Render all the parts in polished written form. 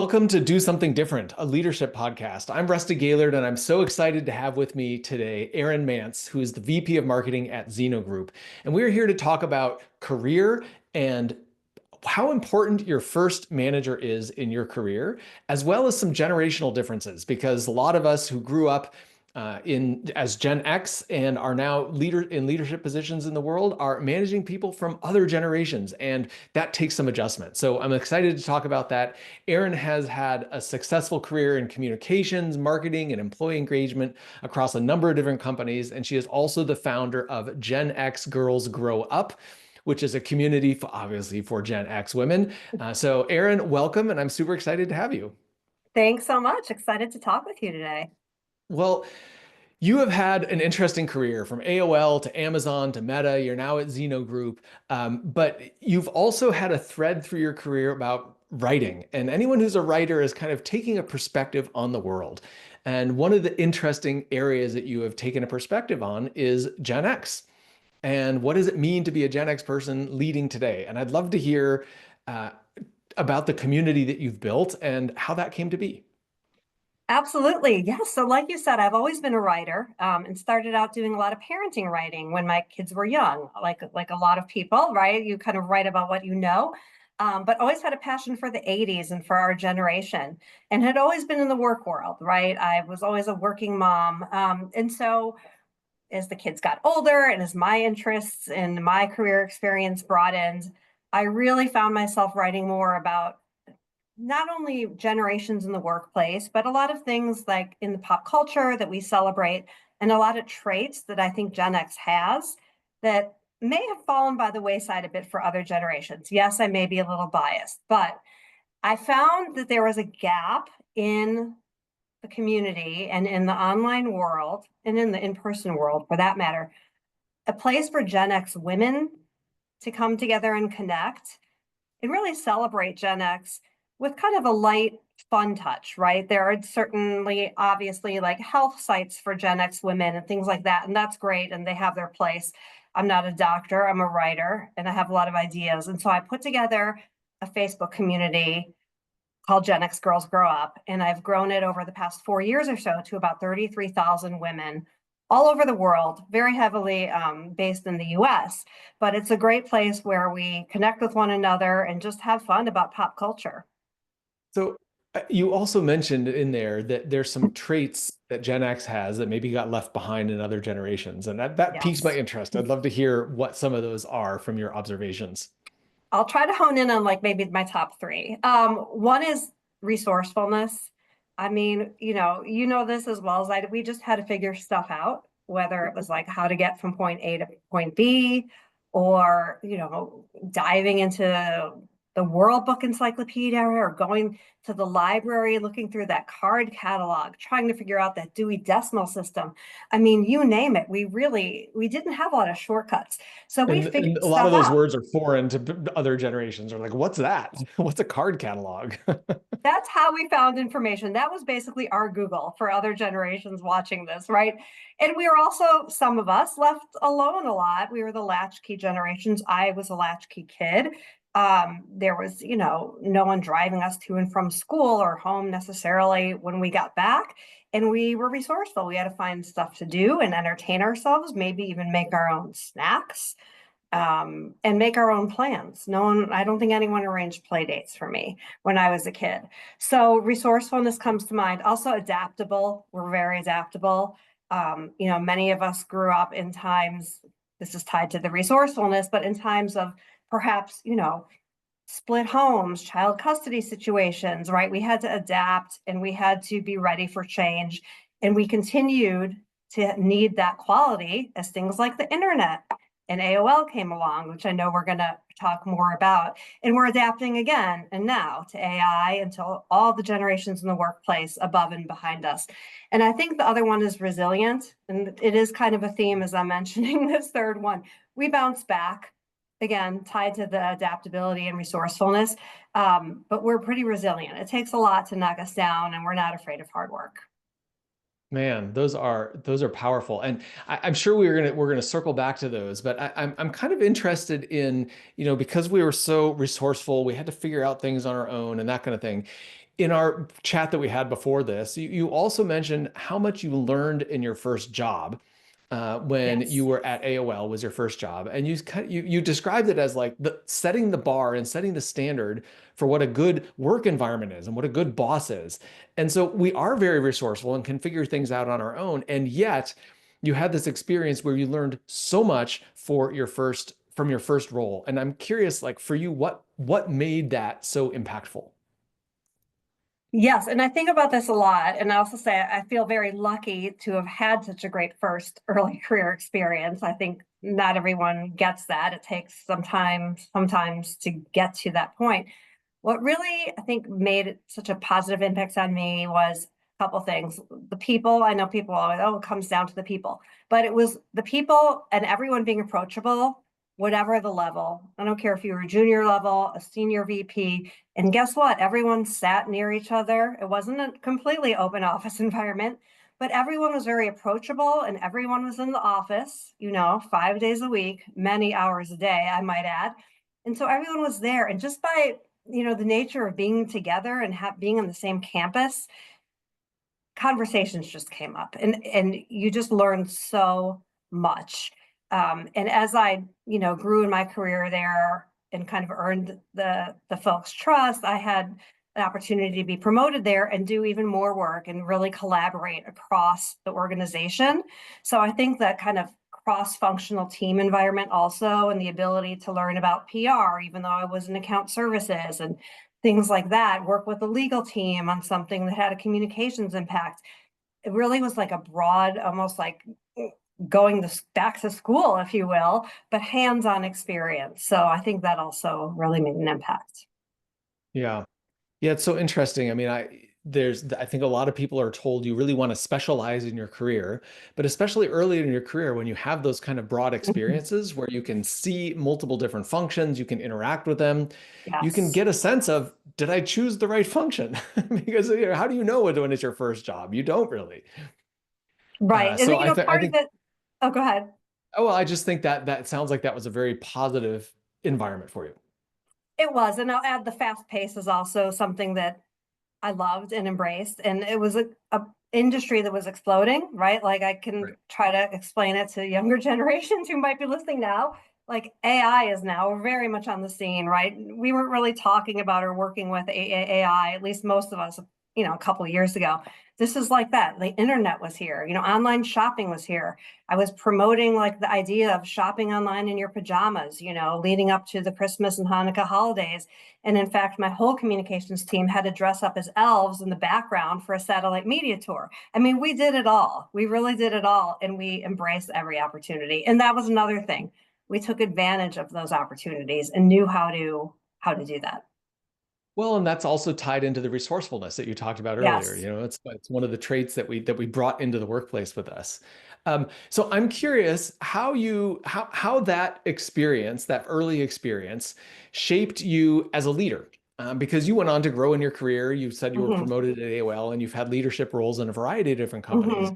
Welcome to Do Something Different, a leadership podcast. I'm Rusty Gaillard, and I'm so excited to have with me today Erin Mantz, who is the VP of Marketing at Zeno Group. And we're here to talk about career and how important your first manager is in your career, as well as some generational differences, because a lot of us who grew up in as Gen X and are now in leadership positions in the world are managing people from other generations, and that takes some adjustment. So I'm excited to talk about that. Erin has had a successful career in communications, marketing, and employee engagement across a number of different companies, and she is also the founder of Gen X Girls Grow Up, which is a community obviously for Gen X women. So Erin, welcome, and I'm super excited to have you. Thanks so much. Excited to talk with you today. Well, you have had an interesting career from AOL to Amazon to Meta. You're now at Zeno Group, but you've also had a thread through your career about writing. And anyone who's a writer is kind of taking a perspective on the world. And one of the interesting areas that you have taken a perspective on is Gen X. And what does it mean to be a Gen X person leading today? And I'd love to hear uh, about the community that you've built and how that came to be. Absolutely. Yes. So like you said, I've always been a writer and started out doing a lot of parenting writing when my kids were young, like a lot of people, right? You kind of write about what you know, but always had a passion for the 80s and for our generation and had always been in the work world, right? I was always a working mom. And so as the kids got older and as my interests and my career experience broadened, I really found myself writing more about not only generations in the workplace, but a lot of things like in the pop culture that we celebrate, and a lot of traits that I think Gen X has that may have fallen by the wayside a bit for other generations. Yes, I may be a little biased, but I found that there was a gap in the community and in the online world and in the in-person world for that matter, a place for Gen X women to come together and connect and really celebrate Gen X with kind of a light, fun touch, right? There are certainly, obviously, like health sites for Gen X women and things like that. And that's great. And they have their place. I'm not a doctor, I'm a writer, and I have a lot of ideas. And so I put together a Facebook community called Gen X Girls Grow Up. And I've grown it over the past 4 years or so to about 33,000 women all over the world, very heavily based in the US. But it's a great place where we connect with one another and just have fun about pop culture. So you also mentioned in there that there's some traits that Gen X has that maybe got left behind in other generations. And that piques my Yes. interest. I'd love to hear what some of those are from your observations. I'll try to hone in on like maybe my top three. One is resourcefulness. I mean, you know this as well as I do. We just had to figure stuff out, whether it was like how to get from point A to point B, or diving into the World Book Encyclopedia or going to the library, looking through that card catalog, trying to figure out that Dewey Decimal System. I mean, you name it. We didn't have a lot of shortcuts. So we And figured a lot of stuff those out. words are foreign to other generations. Are like, what's that? What's a card catalog? That's how we found information. That was basically our Google for other generations watching this, right? And we were also, some of us, left alone a lot. We were the latchkey generations. I was a latchkey kid. There was, no one driving us to and from school or home necessarily when we got back. And we were resourceful. We had to find stuff to do and entertain ourselves, maybe even make our own snacks and make our own plans. No one, I don't think anyone arranged play dates for me when I was a kid. So resourcefulness comes to mind. Also adaptable. We're very adaptable. Many of us grew up in times, this is tied to the resourcefulness, but in times of perhaps, split homes, child custody situations, right? We had to adapt and we had to be ready for change. And we continued to need that quality as things like the internet and AOL came along, which I know we're going to talk more about. And we're adapting again and now to AI and to all the generations in the workplace above and behind us. And I think the other one is resilient. And it is kind of a theme as I'm mentioning this third one. We bounce back, again, tied to the adaptability and resourcefulness. But we're pretty resilient. It takes a lot to knock us down, and we're not afraid of hard work. Man, those are powerful, and I'm sure we're gonna circle back to those. But I'm kind of interested in, because we were so resourceful, we had to figure out things on our own and that kind of thing. in our chat that we had before this, you also mentioned how much you learned in your first job when you Yes. were at AOL was your first job, and you described it as like the setting the bar and setting the standard for what a good work environment is and what a good boss is. And so we are very resourceful and can figure things out on our own, and yet you had this experience where you learned so much for your first from your first role. And I'm curious, like for you, what made that so impactful? Yes, and I think about this a lot. And I also say I feel very lucky to have had such a great first early career experience. I think not everyone gets that. It takes some time sometimes to get to that point. What really I think made such a positive impact on me was a couple things. The people, I know people always, oh, it comes down to the people, but it was the people and everyone being approachable, whatever the level. I don't care if you were a junior level, a senior VP. And guess what? Everyone sat near each other. It wasn't a completely open office environment, but everyone was very approachable and everyone was in the office, 5 days a week, many hours a day, I might add. And so everyone was there. And just by the nature of being together and being on the same campus, conversations just came up, and you just learned so much. And as I grew in my career there and kind of earned the folks' trust, I had an opportunity to be promoted there and do even more work and really collaborate across the organization. So I think that kind of cross-functional team environment also, and the ability to learn about PR, even though I was in account services and things like that, work with the legal team on something that had a communications impact. It really was like a broad, almost like going back to school, if you will, but hands-on experience. So I think that also really made an impact. Yeah. Yeah, it's so interesting. I mean, I think a lot of people are told you really want to specialize in your career, but especially early in your career when you have those kind of broad Mhm. experiences where you can see multiple different functions, you can interact with them, you can Yes. get a sense of, did I choose the right function? Because how do you know when it's your first job? You don't really. Right. And So I part of think, it, oh, go ahead. oh, well, I just think that that sounds like that was a very positive environment for you. It was. And I'll add the fast pace is also something that I loved and embraced. And it was a industry that was exploding, right? Like I can Right. try to explain it to younger generations who might be listening now. Like AI is now very much on the scene, right? We weren't really talking about or working with AI, at least most of us, a couple of years ago. This is like that. The internet was here, online shopping was here. I was promoting like the idea of shopping online in your pajamas, leading up to the Christmas and Hanukkah holidays. And in fact, my whole communications team had to dress up as elves in the background for a satellite media tour. I mean, we did it all. We really did it all. And we embraced every opportunity. And that was another thing. We took advantage of those opportunities and knew how to do that. Well, and that's also tied into the resourcefulness that you talked about earlier. Yes. It's one of the traits that we brought into the workplace with us. So I'm curious how that experience, that early experience, shaped you as a leader. Because you went on to grow in your career. You said you were Hmm. promoted at AOL and you've had leadership roles in a variety of different companies. Hmm.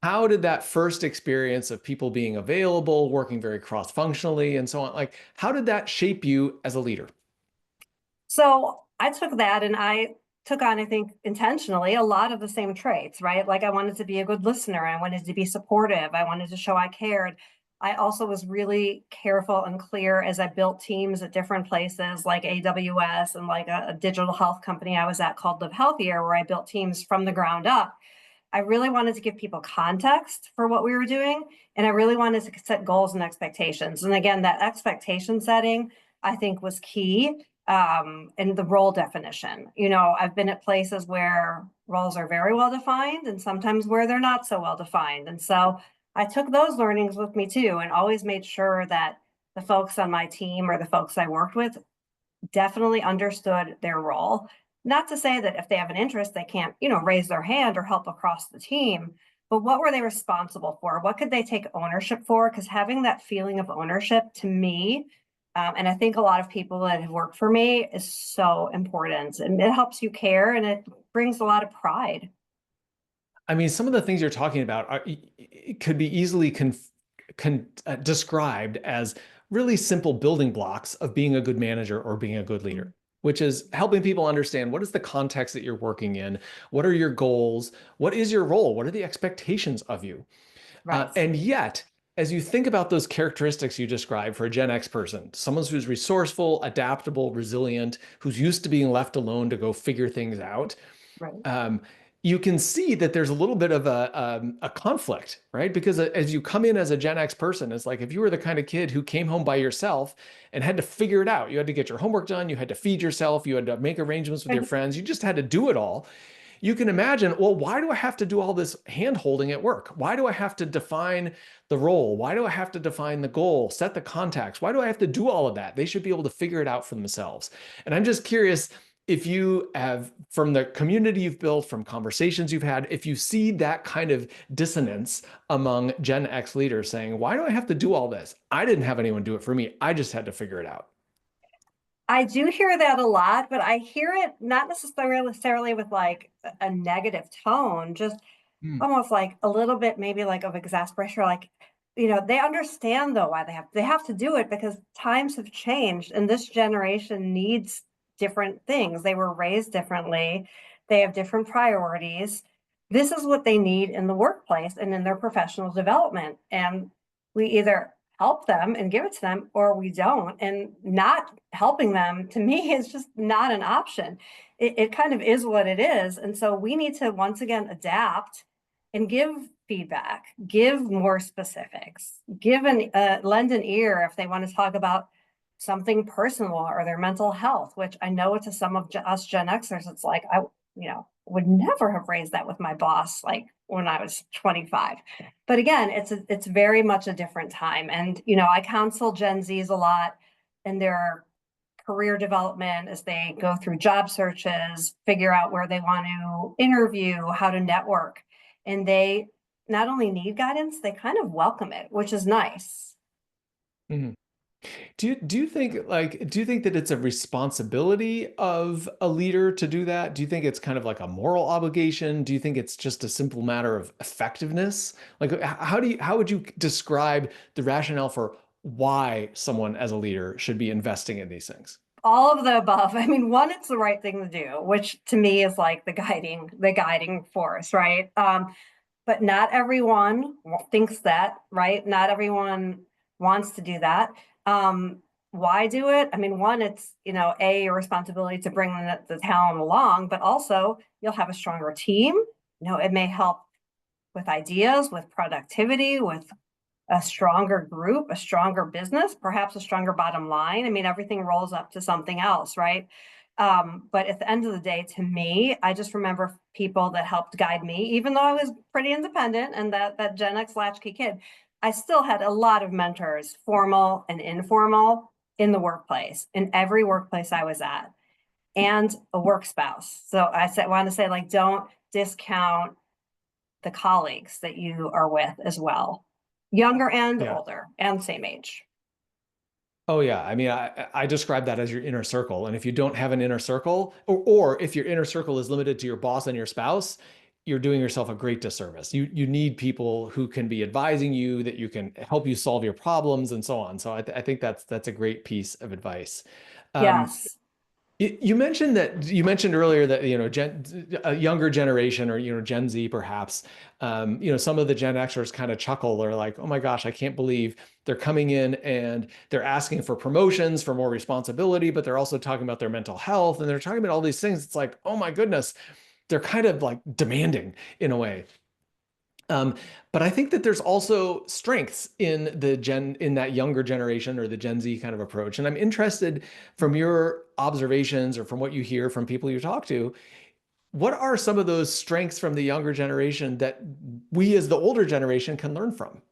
How did that first experience of people being available, working very cross-functionally, and so on, like how did that shape you as a leader? So I took that and I took on, I think, intentionally a lot of the same traits, right? Like I wanted to be a good listener. I wanted to be supportive. I wanted to show I cared. I also was really careful and clear as I built teams at different places like AWS and like a digital health company I was at called Live Healthier, where I built teams from the ground up. I really wanted to give people context for what we were doing. And I really wanted to set goals and expectations. And again, that expectation setting, I think, was key. And the role definition. I've been at places where roles are very well defined and sometimes where they're not so well defined. And so I took those learnings with me too, and always made sure that the folks on my team or the folks I worked with definitely understood their role. Not to say that if they have an interest, they can't, raise their hand or help across the team, but what were they responsible for? What could they take ownership for? Because having that feeling of ownership to me, and I think a lot of people that have worked for me, is so important. And it helps you care and it brings a lot of pride. I mean, some of the things you're talking about could be easily described as really simple building blocks of being a good manager or being a good leader. which is helping people understand what is the context that you're working in, what are your goals, what is your role, what are the expectations of you. Right. And yet, as you think about those characteristics you described for a Gen X person, someone who's resourceful, adaptable, resilient, who's used to being left alone to go figure things out, Right. um, you can see that there's a little bit of a conflict, right? Because as you come in as a Gen X person, it's like if you were the kind of kid who came home by yourself and had to figure it out, you had to get your homework done, you had to feed yourself, you had to make arrangements with your friends, you just had to do it all. You can imagine, well, why do I have to do all this hand holding at work? Why do I have to define the role? Why do I have to define the goal, set the context? Why do I have to do all of that? They should be able to figure it out for themselves. And I'm just curious if you have, from the community you've built, from conversations you've had, if you see that kind of dissonance among Gen X leaders saying, why do I have to do all this? I didn't have anyone do it for me. I just had to figure it out. I do hear that a lot, but I hear it not necessarily with like a negative tone, just Hmm. almost like a little bit maybe like of exasperation, like, they understand though why they have to do it because times have changed and this generation needs different things. They were raised differently. They have different priorities. This is what they need in the workplace and in their professional development. And we either help them and give it to them or we don't. And not helping them to me is just not an option. It kind of is what it is. And so we need to once again adapt and give feedback, give more specifics, lend an ear if they want to talk about something personal or their mental health, which I know to some of us Gen Xers, it's like, would never have raised that with my boss, like when I was 25. But again, it's very much a different time. And, I counsel Gen Zs a lot in their career development as they go through job searches, figure out where they want to interview, how to network. And they not only need guidance, they kind of welcome it, which is nice. Mhm. Do you think that it's a responsibility of a leader to do that? Do you think it's kind of like a moral obligation? Do you think it's just a simple matter of effectiveness? Like how would you describe the rationale for why someone as a leader should be investing in these things? All of the above. I mean, one, it's the right thing to do, which to me is like the guiding force, right? But not everyone thinks that, right? Not everyone wants to do that. Um, why do it? I mean, one, it's, your responsibility to bring the talent along, but also you'll have a stronger team. It may help with ideas, with productivity, with a stronger group, a stronger business, perhaps a stronger bottom line. I mean, everything rolls up to something else, right? But at the end of the day, to me, I just remember people that helped guide me, even though I was pretty independent and that Gen X latchkey kid, I still had a lot of mentors, formal and informal, in the workplace, in every workplace I was at, and a work spouse. So want to say, like, don't discount the colleagues that you are with as well, younger and Yeah. older and same age. Oh yeah. I mean, I describe that as your inner circle. And if you don't have an inner circle, or if your inner circle is limited to your boss and your spouse, you're doing yourself a great disservice. You need people who can be advising you, that you can help you solve your problems and so on. So I think that's a great piece of advice. Um, Yes. you mentioned earlier that a younger generation, or Gen Z perhaps, some of the Gen Xers kind of chuckle. They're like, oh my gosh, I can't believe they're coming in and they're asking for promotions, for more responsibility, but they're also talking about their mental health and they're talking about all these things. It's like, oh my goodness, they're kind of like demanding in a way. Um, but I think that there's also strengths in that younger generation, or the Gen Z kind of approach. And I'm interested, from your observations or from what you hear from people you talk to, what are some of those strengths from the younger generation that we as the older generation can learn from?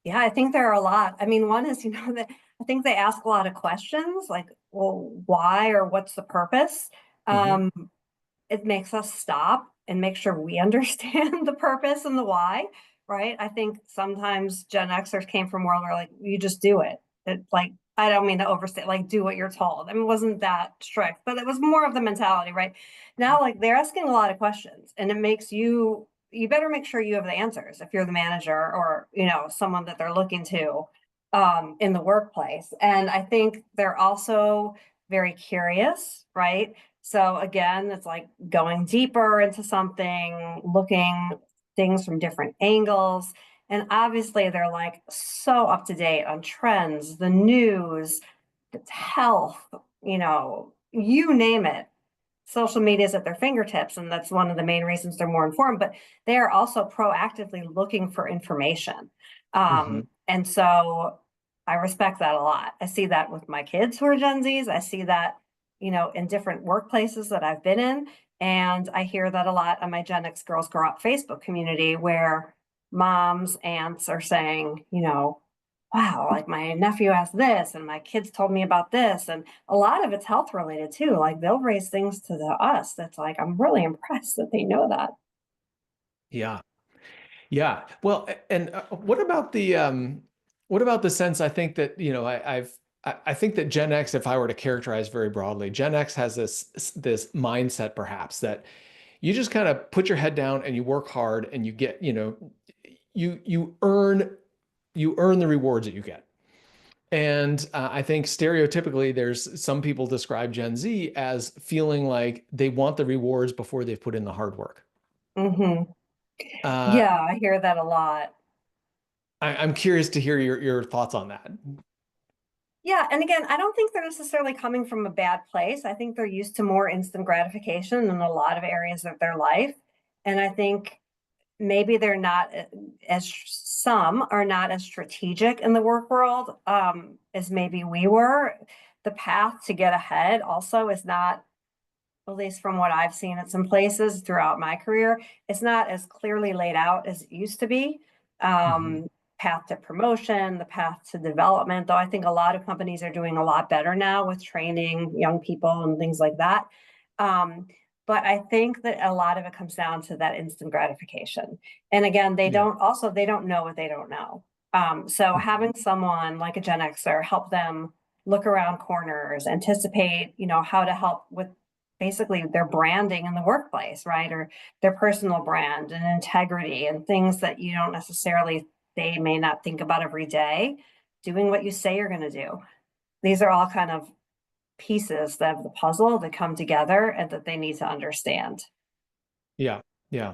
Yeah, I think there are a lot. I mean, one is, that I think they ask a lot of questions like, well, why or what's the purpose? Hmm. Um, it makes us stop and make sure we understand the purpose and the why, right? I think sometimes Gen Xers came from a world where like you just do it. Like, I don't mean to overstate, like do what you're told. I mean, it wasn't that strict, but it was more of the mentality, right? Now, like they're asking a lot of questions and it makes you better make sure you have the answers if you're the manager or someone that they're looking to in the workplace. And I think they're also very curious, right? So again, it's like going deeper into something, looking things from different angles. And obviously, they're like so up to date on trends, the news, it's health, you name it. Social media is at their fingertips, and that's one of the main reasons they're more informed, but they are also proactively looking for information. Hmm. And so I respect that a lot. I see that with my kids who are Gen Zs. I see that, in different workplaces that I've been in. And I hear that a lot on my Gen X Girls Grow Up Facebook community where moms, aunts are saying, wow, like my nephew asked this and my kids told me about this. And a lot of it's health related too. Like they'll raise things to us that's like, I'm really impressed that they know that. Yeah. Yeah. Well, and what about the sense I think that, I think that Gen X, if I were to characterize very broadly, Gen X has this mindset perhaps that you just kind of put your head down and you work hard and you get, you earn the rewards that you get. And I think stereotypically, there's some people describe Gen Z as feeling like they want the rewards before they've put in the hard work. Hmm. Uh, Yeah, I hear that a lot. I'm curious to hear your thoughts on that. Yeah, and again, I don't think they're necessarily coming from a bad place. I think they're used to more instant gratification in a lot of areas of their life. And I think maybe they're not as some are not as strategic in the work world as maybe we were. The path to get ahead also is not, at least from what I've seen at some places throughout my career, it's not as clearly laid out as it used to be. Hmm. Um, Path to promotion, the path to development, though I think a lot of companies are doing a lot better now with training young people and things like that. Um, but I think that a lot of it comes down to that instant gratification. And again, Yeah. they don't know what they don't know. So Mhm. having someone like a Gen Xer help them look around corners, anticipate, how to help with basically their branding in the workplace, right? Or their personal brand and integrity and things that you don't necessarily, they may not think about every day, doing what you say you're going to do. These are all kind of pieces of the puzzle that come together and that they need to understand. Yeah. Yeah.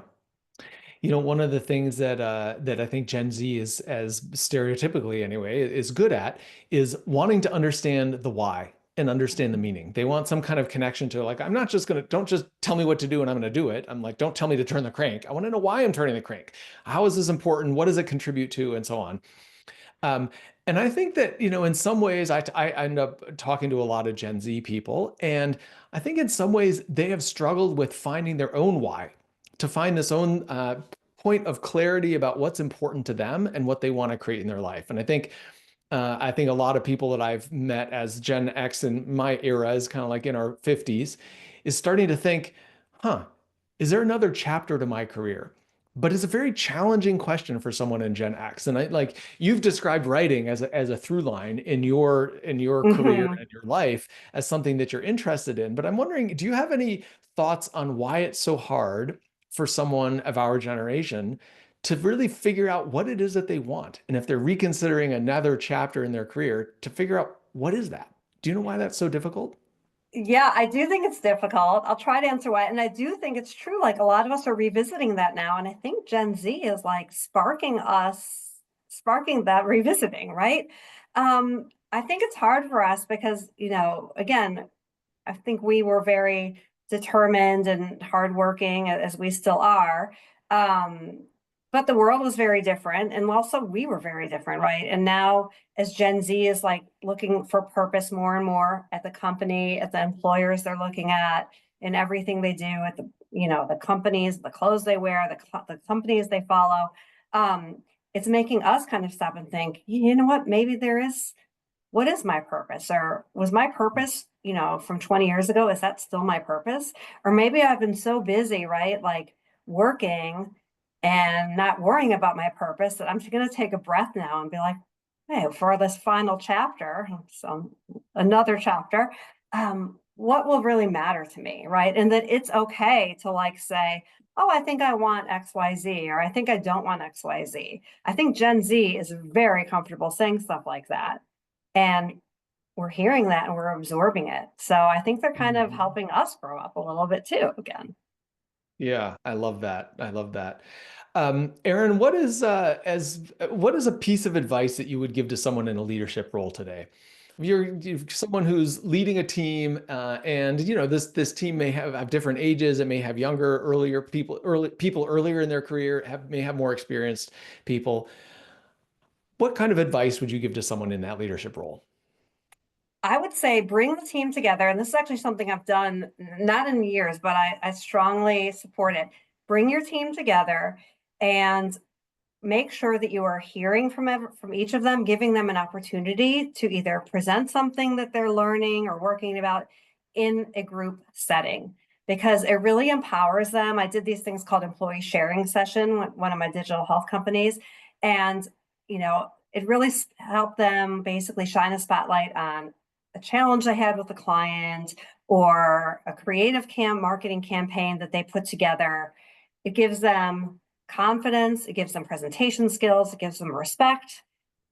One of the things that I think Gen Z is, as stereotypically anyway, is good at is wanting to understand the why and understand the meaning. They want some kind of connection to, like, I'm not just gonna, don't just tell me what to do and I'm gonna do it. I'm like, don't tell me to turn the crank. I want to know why I'm turning the crank. How is this important? What does it contribute to? And so on. Um, and I think that, in some ways, I end up talking to a lot of Gen Z people, and I think in some ways they have struggled with finding their own why, to find this own point of clarity about what's important to them and what they want to create in their life. And I think a lot of people that I've met as Gen X in my era is kind of like in our 50s, is starting to think, huh, is there another chapter to my career? But it's a very challenging question for someone in Gen X. And I like you've described writing as a through line in your career Hmm. and your life as something that you're interested in. But I'm wondering, do you have any thoughts on why it's so hard for someone of our generation to really figure out what it is that they want? And if they're reconsidering another chapter in their career, to figure out what is that? Do you know why that's so difficult? Yeah, I do think it's difficult. I'll try to answer why. And I do think it's true. Like a lot of us are revisiting that now. And I think Gen Z is like sparking that revisiting, right? I think it's hard for us because, again, I think we were very determined and hardworking as we still are. Um, but the world was very different. And also we were very different, right? And now as Gen Z is like looking for purpose more and more at the company, at the employers they're looking at, in everything they do, at the companies, the clothes they wear, the companies they follow. Um, it's making us kind of stop and think, you know what, maybe there is, what is my purpose? Or was my purpose, from 20 years ago, is that still my purpose? Or maybe I've been so busy, right? Like working and not worrying about my purpose that I'm just going to take a breath now and be like, hey, for this final chapter, so another chapter, what will really matter to me, right? And that it's okay to like say, oh, I think I want XYZ, or I think I don't want XYZ. I think Gen Z is very comfortable saying stuff like that. And we're hearing that and we're absorbing it. So I think they're kind of Mhm. helping us grow up a little bit too, again. Yeah, I love that. I love that. Erin, what is a piece of advice that you would give to someone in a leadership role today? You're someone who's leading a team, and this team may have different ages. It may have younger, early people earlier in their career may have more experienced people. What kind of advice would you give to someone in that leadership role? I would say bring the team together. And this is actually something I've done not in years, but I strongly support it. Bring your team together and make sure that you are hearing from each of them, giving them an opportunity to either present something that they're learning or working about in a group setting, because it really empowers them. I did these things called employee sharing session, one of my digital health companies, and it really helped them basically shine a spotlight on a challenge they had with a client or a creative marketing campaign that they put together. It gives them confidence, it gives them presentation skills, it gives them respect,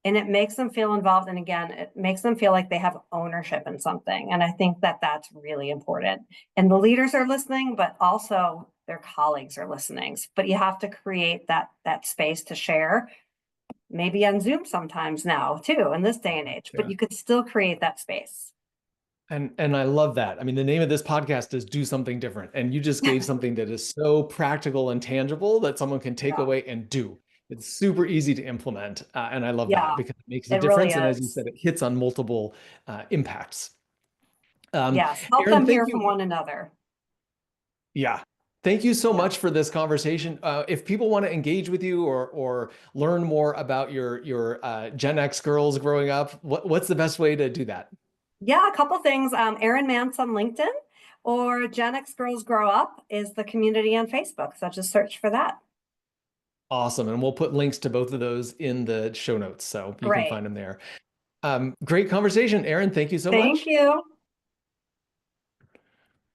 and it makes them feel involved. And again, it makes them feel like they have ownership in something. And I think that that's really important. And the leaders are listening, but also their colleagues are listening. But you have to create that space to share, maybe on Zoom sometimes now too, in this day and age, but Yeah. you could still create that space. And I love that. I mean, the name of this podcast is Do Something Different. And you just gave something that is so practical and tangible that someone can take Yeah. away and do. It's super easy to implement. And I love that Yeah, because it makes a it really difference. And as you is. said, it hits on multiple impacts. Yes, help Erin, them thank hear from you. one another. Yeah. Thank you so Yeah. much for this conversation. If people want to engage with you or learn more about your Gen X girls growing up, what's the best way to do that? Yeah, a couple things. Erin Mantz on LinkedIn or Gen X Girls Grow Up is the community on Facebook. So just search for that. Awesome. And we'll put links to both of those in the show notes so you can Great. find them there. Great conversation, Erin. Thank you so Thank much. you.